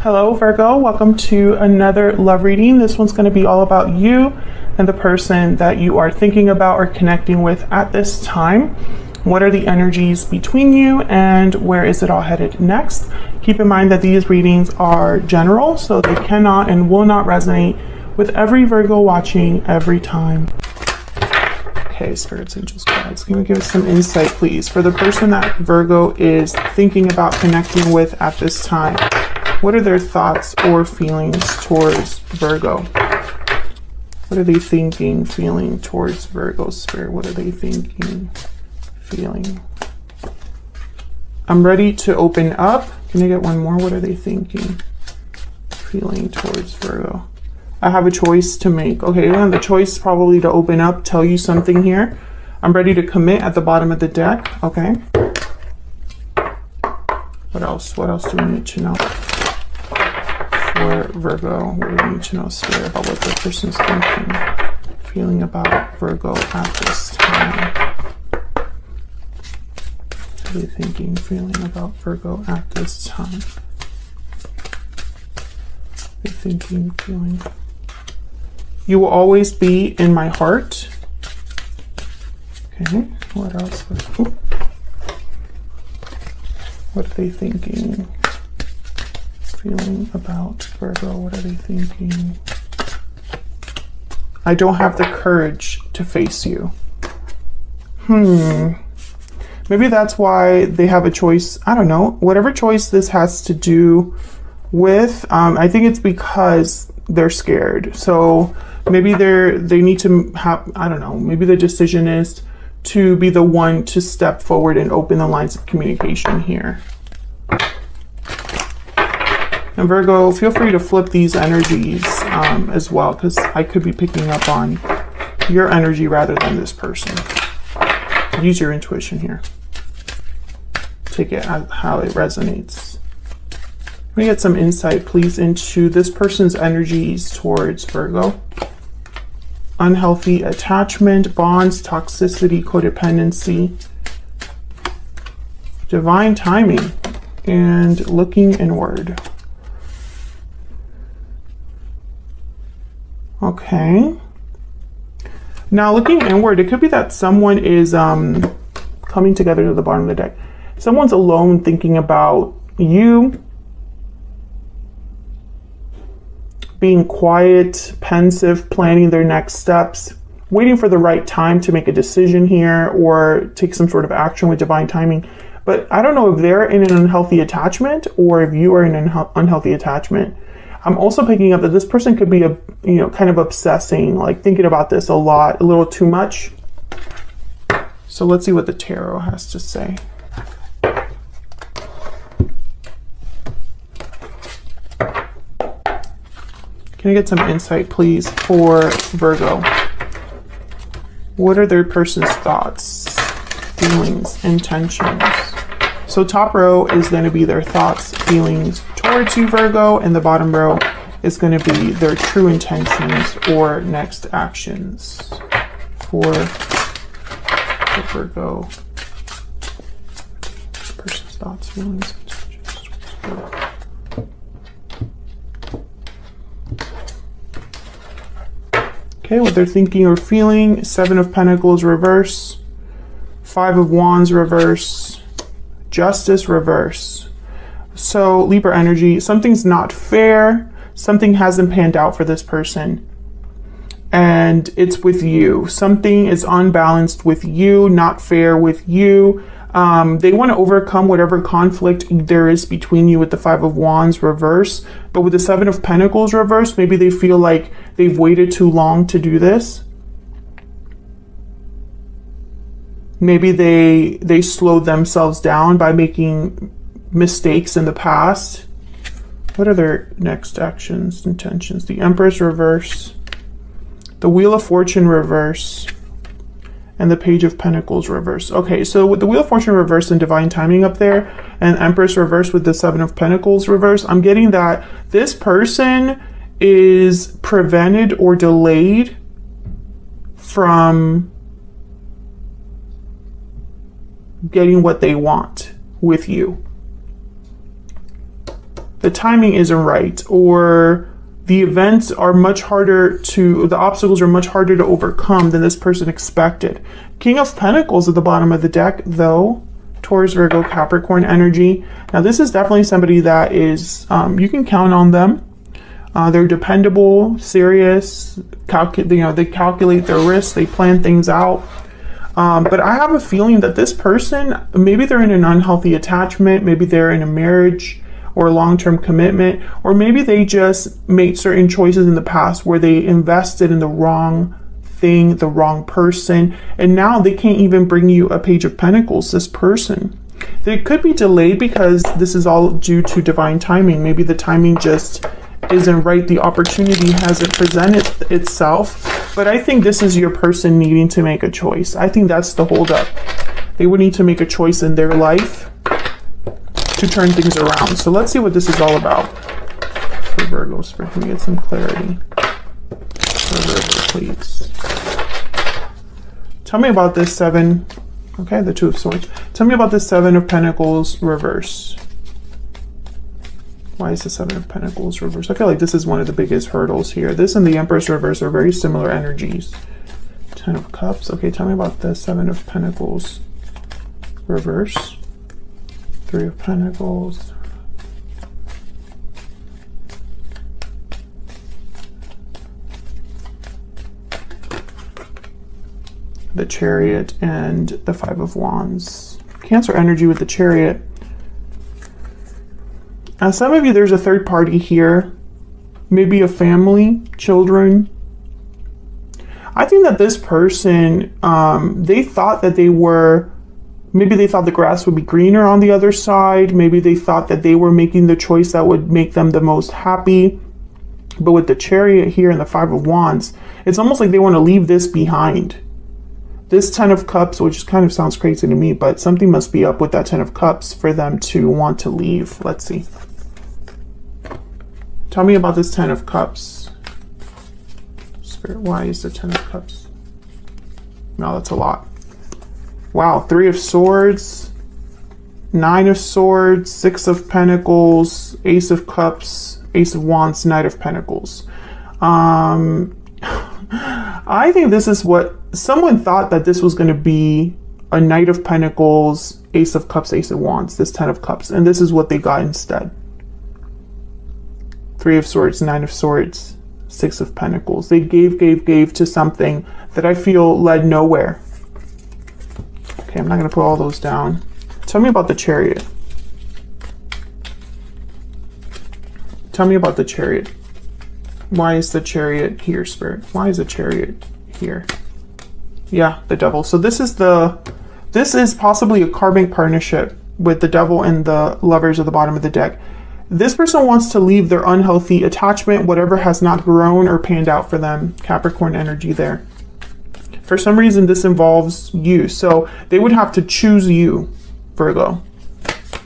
Hello Virgo, welcome to another love reading. This one's going to be all about you and the person that you are thinking about or connecting with at this time. What are the energies between you and where is it all headed next? Keep in mind that these readings are general, so they cannot and will not resonate with every Virgo watching every time. Okay, spirits, angels, guides, can you give us some insight please for the person that Virgo is thinking about connecting with at this time? What are their thoughts or feelings towards Virgo? What are they thinking, feeling towards Virgo spirit? What are they thinking, feeling? I'm ready to open up. Can I get one more? What are they thinking, feeling towards Virgo? I have a choice to make. Okay, and the choice probably to open up, tell you something here. I'm ready to commit at the bottom of the deck. Okay. What else? What else do we need to know? For Virgo, what do we need to know, spirit, about what the person's thinking, feeling about Virgo at this time? What are they thinking, feeling about Virgo at this time? They're thinking, feeling. You will always be in my heart. Okay, what else? What are they thinking? Feeling about Virgo, what are they thinking? I don't have the courage to face you. Maybe that's why they have a choice. I don't know. Whatever choice this has to do with, I think it's because they're scared. So maybe they need to have, I don't know, maybe the decision is to be the one to step forward and open the lines of communication here. And Virgo, feel free to flip these energies as well, because I could be picking up on your energy rather than this person. Use your intuition here. Take it how it resonates. Let me get some insight, please, into this person's energies towards Virgo. Unhealthy attachment, bonds, toxicity, codependency, divine timing, and looking inward. Okay. Now looking inward, it could be that someone is coming together to the bottom of the deck. Someone's alone thinking about you, being quiet, pensive, planning their next steps, waiting for the right time to make a decision here or take some sort of action with divine timing. But I don't know if they're in an unhealthy attachment or if you are in an unhealthy attachment. I'm also picking up that this person could be kind of obsessing, like thinking about this a lot, a little too much. So let's see what the tarot has to say. Can I get some insight, please, for Virgo? What are their person's thoughts, feelings, intentions? So top row is going to be their thoughts, feelings towards you, Virgo, and the bottom row is going to be their true intentions or next actions for Virgo. Person's thoughts, feelings, intentions towards Virgo. Okay, what they're thinking or feeling. 7 of Pentacles reverse, 5 of Wands reverse, Justice reverse. So Libra energy, something's not fair, something hasn't panned out for this person, and it's with you. Something is unbalanced with you, not fair with you. They want to overcome whatever conflict there is between you with the 5 of Wands reverse, but with the 7 of Pentacles reverse, maybe they feel like they've waited too long to do this. Maybe they slowed themselves down by making mistakes in the past. What are their next actions, intentions? The Empress reverse, the Wheel of Fortune reverse, and the Page of Pentacles reverse. Okay, so with the Wheel of Fortune reverse and divine timing up there, and Empress reverse with the 7 of Pentacles reverse, I'm getting that this person is prevented or delayed from getting what they want with you. the timing isn't right, or the events are much harder to, the obstacles are much harder to overcome than this person expected. King of Pentacles at the bottom of the deck, though. Taurus, Virgo, Capricorn energy. Now, this is definitely somebody that is, you can count on them. They're dependable, serious, they calculate their risks, they plan things out. But I have a feeling that this person, maybe they're in an unhealthy attachment, maybe they're in a marriage or a long-term commitment, or maybe they just made certain choices in the past where they invested in the wrong thing, the wrong person, and now they can't even bring you a Page of Pentacles, this person. They could be delayed because this is all due to divine timing. Maybe the timing just isn't right, the opportunity hasn't presented itself. But I think this is your person needing to make a choice. I think that's the holdup. They would need to make a choice in their life to turn things around. So let's see what this is all about. For Virgo, Spirit, can we get some clarity? For Virgo, please. Tell me about this 7. Okay, the 2 of Swords. Tell me about this 7 of Pentacles reverse. Why is the 7 of Pentacles reverse? I feel like this is one of the biggest hurdles here. This and the Empress reverse are very similar energies. 10 of Cups. Okay, tell me about the 7 of Pentacles reverse. 3 of Pentacles. The Chariot and the 5 of Wands. Cancer energy with the Chariot. Now, some of you, there's a third party here. Maybe a family, children. I think that this person, they thought that they were, maybe they thought the grass would be greener on the other side. Maybe they thought that they were making the choice that would make them the most happy. But with the Chariot here and the 5 of Wands, it's almost like they want to leave this behind. This 10 of Cups, which kind of sounds crazy to me, but something must be up with that 10 of Cups for them to want to leave. Let's see. Tell me about this 10 of Cups. Spirit, why is the 10 of Cups? No, that's a lot. Wow, 3 of Swords, 9 of Swords, 6 of Pentacles, Ace of Cups, Ace of Wands, Knight of Pentacles. I think this is what someone thought, that this was going to be a Knight of Pentacles, Ace of Cups, Ace of Wands, this 10 of Cups, and this is what they got instead. 3 of Swords, 9 of Swords, 6 of Pentacles. They gave to something that I feel led nowhere. Okay, I'm not going to put all those down. Tell me about the Chariot. Tell me about the Chariot. Why is the Chariot here, Spirit? Why is the Chariot here? Yeah, the Devil. So this is possibly a karmic partnership with the Devil and the Lovers at the bottom of the deck. This person wants to leave their unhealthy attachment, whatever has not grown or panned out for them. Capricorn energy there. For some reason, this involves you. So they would have to choose you, Virgo.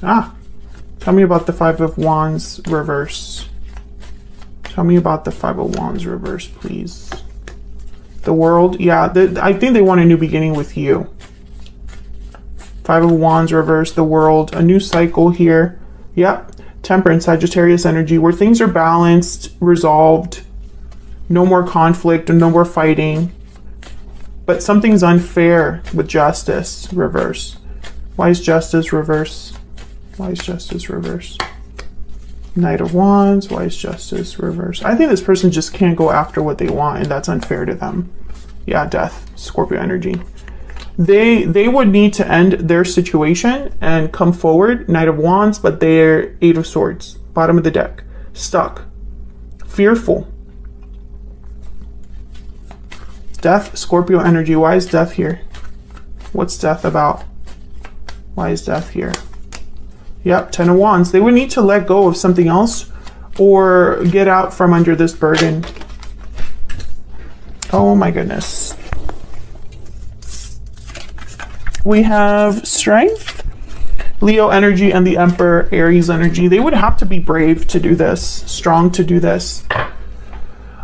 Tell me about the 5 of Wands reverse. Tell me about the 5 of Wands reverse, please. The World. Yeah, I think they want a new beginning with you. 5 of Wands reverse, the World. A new cycle here. Yep. Temperance, Sagittarius energy, where things are balanced, resolved, no more conflict and no more fighting. But something's unfair with Justice reverse. Why is Justice reverse? Why is Justice reverse? Knight of Wands, why is Justice reverse? I think this person just can't go after what they want, and that's unfair to them. Yeah, Death, Scorpio energy. They would need to end their situation and come forward. Knight of Wands, but they're 8 of Swords. Bottom of the deck. Stuck. Fearful. Death, Scorpio energy. Why is Death here? What's Death about? Why is Death here? Yep, 10 of Wands. They would need to let go of something else or get out from under this burden. Oh my goodness. We have Strength, Leo energy, and the Emperor, Aries energy. They would have to be brave to do this, strong to do this.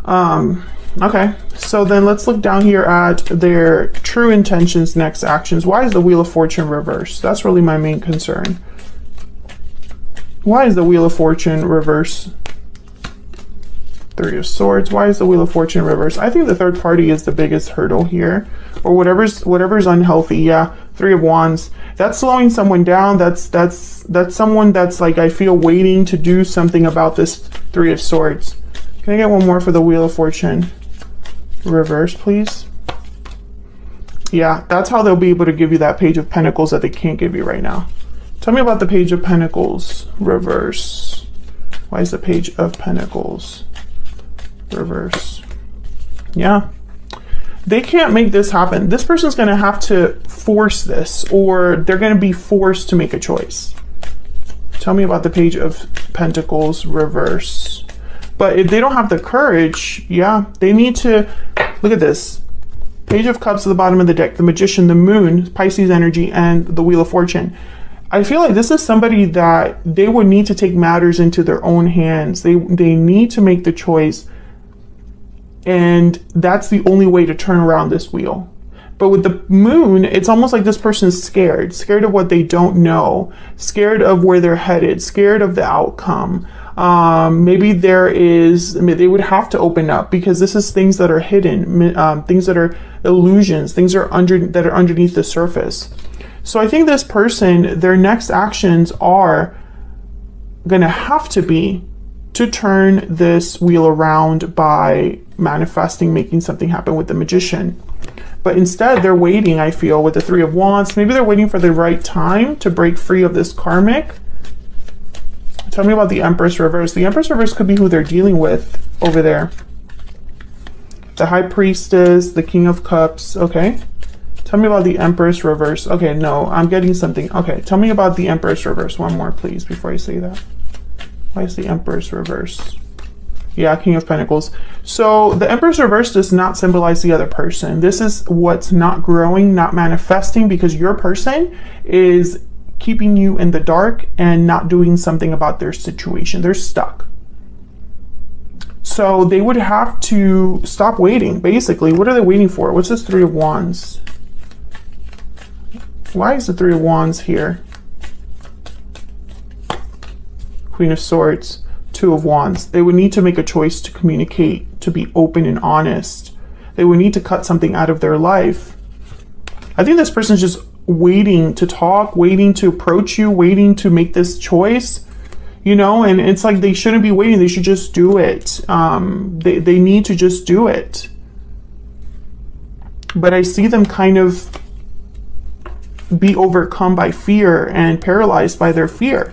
Okay, so then let's look down here at their true intentions, next actions. Why is the Wheel of Fortune reversed? That's really my main concern. Why is the Wheel of Fortune reverse? Three of Swords. Why is the Wheel of Fortune reverse? I think the third party is the biggest hurdle here, or whatever's unhealthy. Yeah, Three of Wands. That's slowing someone down. That's someone that's like, I feel, waiting to do something about this Three of Swords. Can I get one more for the Wheel of Fortune reverse, please? Yeah, that's how they'll be able to give you that Page of Pentacles that they can't give you right now. Tell me about the Page of Pentacles reverse. Why is the Page of Pentacles reverse? Yeah, they can't make this happen. This person's going to have to force this, or they're going to be forced to make a choice. Tell me about the Page of Pentacles reverse. But if they don't have the courage, yeah, they need to, look at this. Page of Cups at the bottom of the deck, the Magician, the Moon, Pisces energy, and the Wheel of Fortune. I feel like this is somebody that they would need to take matters into their own hands. They need to make the choice, and that's the only way to turn around this wheel. But with the Moon, it's almost like this person's scared of what they don't know, scared of where they're headed, scared of the outcome. Maybe they would have to open up, because this is things that are hidden, things that are illusions, things that are underneath the surface. So I think this person, their next actions are going to have to be to turn this wheel around by manifesting, making something happen with the Magician. But instead, they're waiting, I feel, with the Three of Wands. Maybe they're waiting for the right time to break free of this karmic. Tell me about the Empress reverse. The Empress reverse could be who they're dealing with over there. The High Priestess, the King of Cups. Okay. Tell me about the Empress reverse. Okay, no, I'm getting something. Okay, tell me about the Empress reverse. One more, please, before I say that. Why is the Empress reverse? Yeah, King of Pentacles. So the Empress reverse does not symbolize the other person. This is what's not growing, not manifesting, because your person is keeping you in the dark and not doing something about their situation. They're stuck. So they would have to stop waiting, basically. What are they waiting for? What's this Three of Wands? Why is the Three of Wands here? Queen of Swords, Two of Wands. They would need to make a choice to communicate, to be open and honest. They would need to cut something out of their life. I think this person's just waiting to talk, waiting to approach you, waiting to make this choice, you know, and it's like they shouldn't be waiting. They should just do it. They need to just do it. But I see them kind of be overcome by fear and paralyzed by their fear.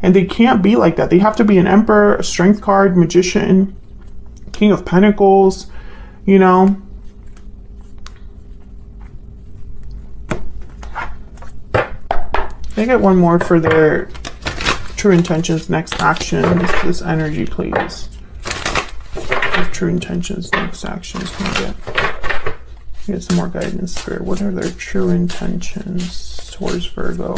And they can't be like that. They have to be an Emperor, a Strength card, Magician, King of Pentacles, you know. Can I get one more for their true intentions, next action? This energy, please. True intentions, next actions. Can I get some more guidance, Spirit? What are their true intentions towards Virgo?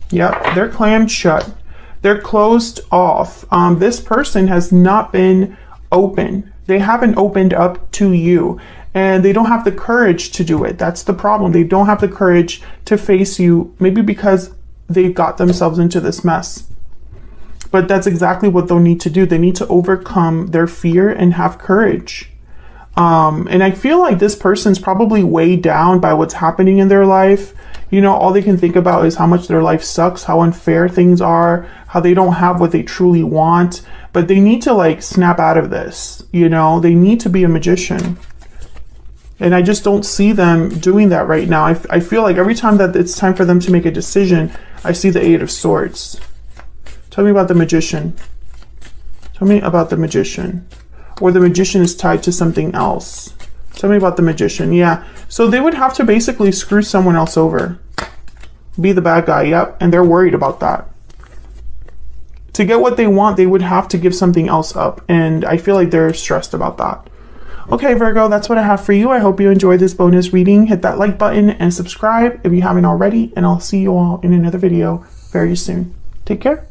Yep, they're clammed shut. They're closed off. This person has not been open. They haven't opened up to you. And they don't have the courage to do it. That's the problem. They don't have the courage to face you, maybe because they've got themselves into this mess. But that's exactly what they'll need to do. They need to overcome their fear and have courage. And I feel like this person's probably weighed down by what's happening in their life. You know, all they can think about is how much their life sucks, how unfair things are, how they don't have what they truly want. But they need to like snap out of this. You know, they need to be a magician. And I just don't see them doing that right now. I feel like every time that it's time for them to make a decision, I see the Eight of Swords. Tell me about the Magician. Tell me about the Magician. Or the Magician is tied to something else. Tell me about the Magician. Yeah. So they would have to basically screw someone else over. Be the bad guy. Yep. And they're worried about that. To get what they want, they would have to give something else up. And I feel like they're stressed about that. Okay, Virgo, that's what I have for you. I hope you enjoyed this bonus reading. Hit that like button and subscribe if you haven't already. And I'll see you all in another video very soon. Take care.